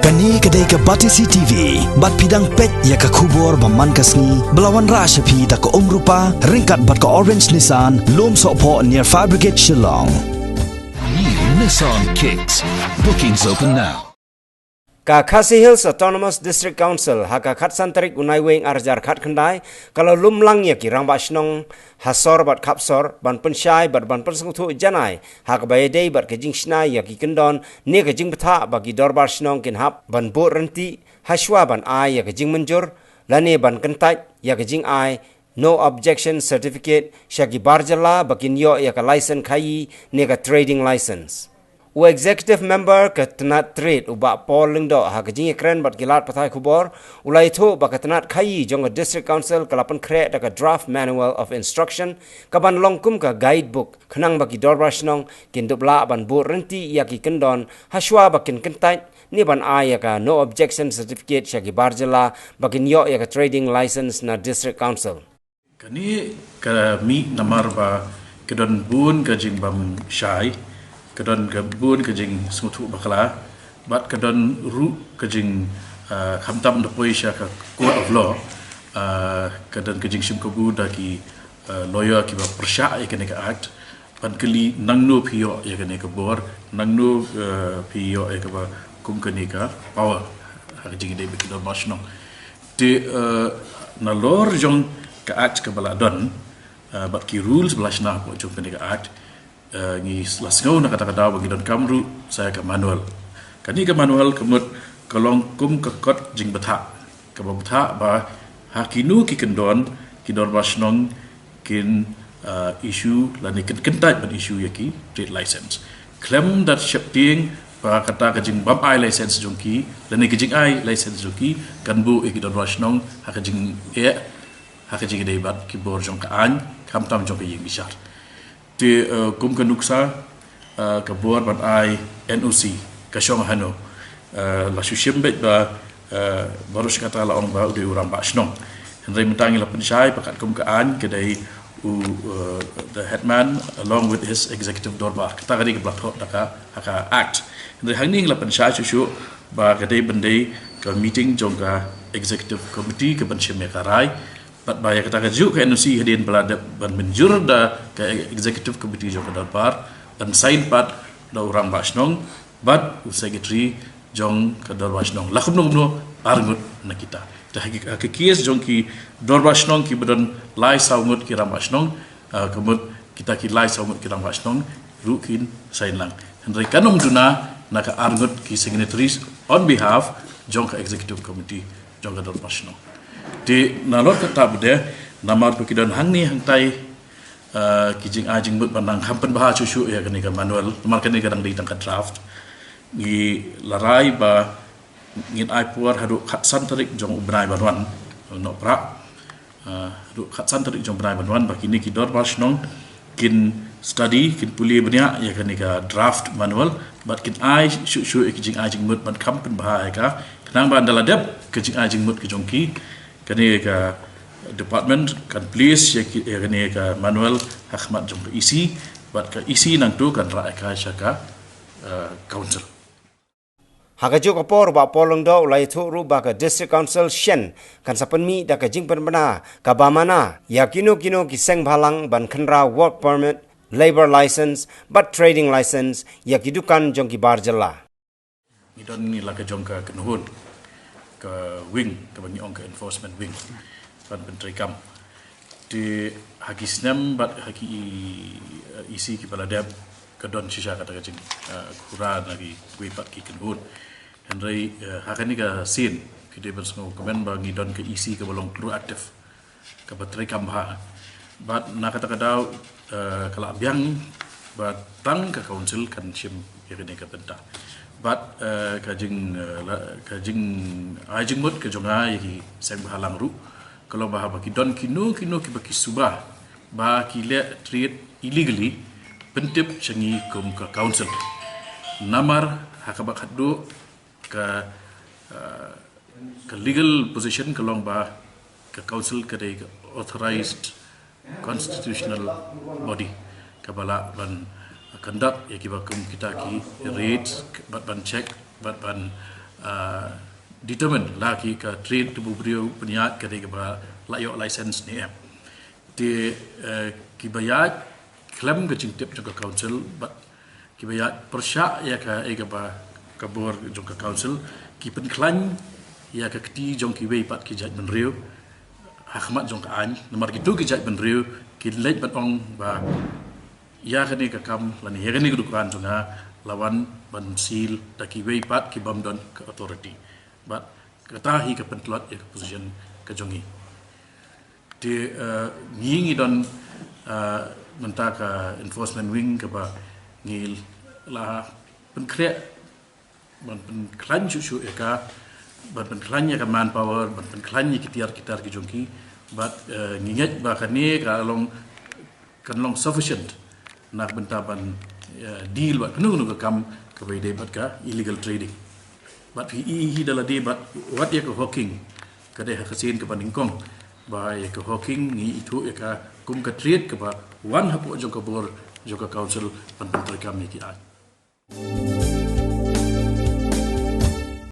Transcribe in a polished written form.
Kani kedai ke Batisi TV, bat pidang pet ya ke kubur baman kasni, belawan rashapi da ke rupa, ringkat bat ke Orange Nissan, lom sokpo near Fire Brigade Shillong. New Nissan Kicks. Bookings open now. Ka Khasi Hills Autonomous District Council haka khat santarik unai weng arjar khat khandai kalau lumlang ya kirang ba shnong hasor bat kapsor ban pensyai bat ban persengtu janai haka bayadei bat kejing shnai ya ki kendon ne kejing betha bagi dorbar shnong kin hap ban bo renti haswa ban ai ya kejing menjur lane ban kentai ya kejing ai no objection certificate shagi barjala bakin yo ya ka license khai ne ka trading license. U executive member ke tenat trade uba Paul Lingdo ha kejing kren bat gilat pathai kubor ulai thu ba tenat khai jong district council kalapan create ka draft manual of instruction kaban longkum ka guidebook khnang bagi dorbashnong kin dubla ban bu renti yaki kendon haswa bakin kentai ni ban aya ka no objection certificate shagi barjala bakin yo ya ka trading license na district council kani ka mi namar ba kedon bun ka jing bam shai kedon gabun kejing semutu bakala bat kedon ru kejing khamtam da poisha ka court of law kedon kejing sim kobu da ki lawyer ki ba persha ya kene ka act pan kali nangno pio ya kene ka bor nangno pio ya ka ba kum kene ka power ha kejing de bi kedon masno de na lor jong ka act ka bala don bat ki rules blashna ko jong kene ka act ni lasngau nak kata-kata bagi don kamru saya ke manual kani ke manual kemut kolong kum kekot jing betha ke betha ba hakinu ki kendon basnong kin issue lani kentai ban issue yaki trade license claim that shifting ba kata ke jing bam ai license jongki lani ke jing ai license jongki kan bu ki don basnong ha ke jing ha ke jing debat ki bor jong ka an kam tam jong ke ying bisar di kum kanuksa kabur ban ai NOC kasyong hano la sushim bet ba baru sekata la ong ba di urang ba snong hendai mentangi la pensyai pakat kum kaan kedai the headman along with his executive dorba kata kadi ke blakot daka haka act hendai hangning la pensyai susu ba kedai bendai ke meeting jongka executive committee ke pensyai mekarai bat bayar kata keju ke NOC hadirin belada ban menjur da ke executive committee jong kadar dan sign pat da orang basnong bat secretary jong kadar basnong lakum no arngut na kita da ke kies jong ki dor basnong ki badan lai saungut ki ram basnong kemut kita ki lai saungut ki ram basnong rukin sign lang hendrai kanom duna na ka arngut ki signatories on behalf jong ka executive committee jong kadar basnong di nalot tetap bede namar pekidon hang ni hang tai kijing ajing but bandang hampen bah susu ya kene ka manual namar kene kadang di tangkat draft ni larai ba ngin ai puar hadu khat san tarik jong ubnai banwan no pra hadu khat san tarik jong ubnai banwan ba kini ki dor basnong kin study kin puli benya ya kene ka draft manual but kin ai susu kijing ajing but ban hampen bah ka kenang ba daladep kijing ajing but ki jongki kani ka department kan please ya kani ka manual hakmat jong isi bat ka isi nang tu kan ra ka syaka council hagajo kapor ba polong do lai thu ru ba ka district council shen kan sapen mi da ka jing penbana ka bamana ya kino ki seng bhalang ban khanra work permit labor license but trading license ya kidukan jong ki barjala idon ni la ka jong ka kenhun ke wing ke bagi ong ke enforcement wing ban pentri kam di haki snem bat haki isi ki baladab ke don shisha kata kecing kuran lagi kui pat ki kenhun hendrai hakani ka sin ki de bersngo komen bagi don ke isi ke bolong true aktif ke pentri kam ha bat na kata kadau kala biang bat tang ke council kan sim ya kene ka penta bat kajing ajing mut ke jonga yaki seng bahalang ru kalau bah baki don kino ki baki subah ba ki le trade illegally pentip changi kum ka council namar hakabak haddu ka legal position kalong ba ka council ka de authorized constitutional body kabala ban conduct ya kibakum kita ki read bat ban check bat ban determine lagi ke trade tubuh beliau peniat ke dia layak license ni di kibayat klaim ke jingtip juga council but kibayat persyak ya ke kabur juga council ki penklan ya ke keti jong ki wei pat ki jat benriu hakmat jong ka an nomor gitu ki jat benriu ki lej batong ba ya ke ni ke kam lan ya ke ni kedukuran jonga lawan ban sil da ki wei pat ki bam don ke authority but kata hi ke pentlot ya ke position ke jongi di ngingi don mentah ke enforcement wing ke ba ngil lah penkret ban penklan cucu eka ban penklannya ke manpower ban penklannya kitar ki jongi but nginget ba kani kalong kanlong sufficient nak bentaban deal bat kenu ke kam ke bay debat ka illegal trading but hi dala debat what ya ke hawking ke deh kasin ke paningkong ba ya ke hawking ni itu ya ka kum ke trade ke ba wan hapo jo ke bor jo ke council pan pan kam ni ki ai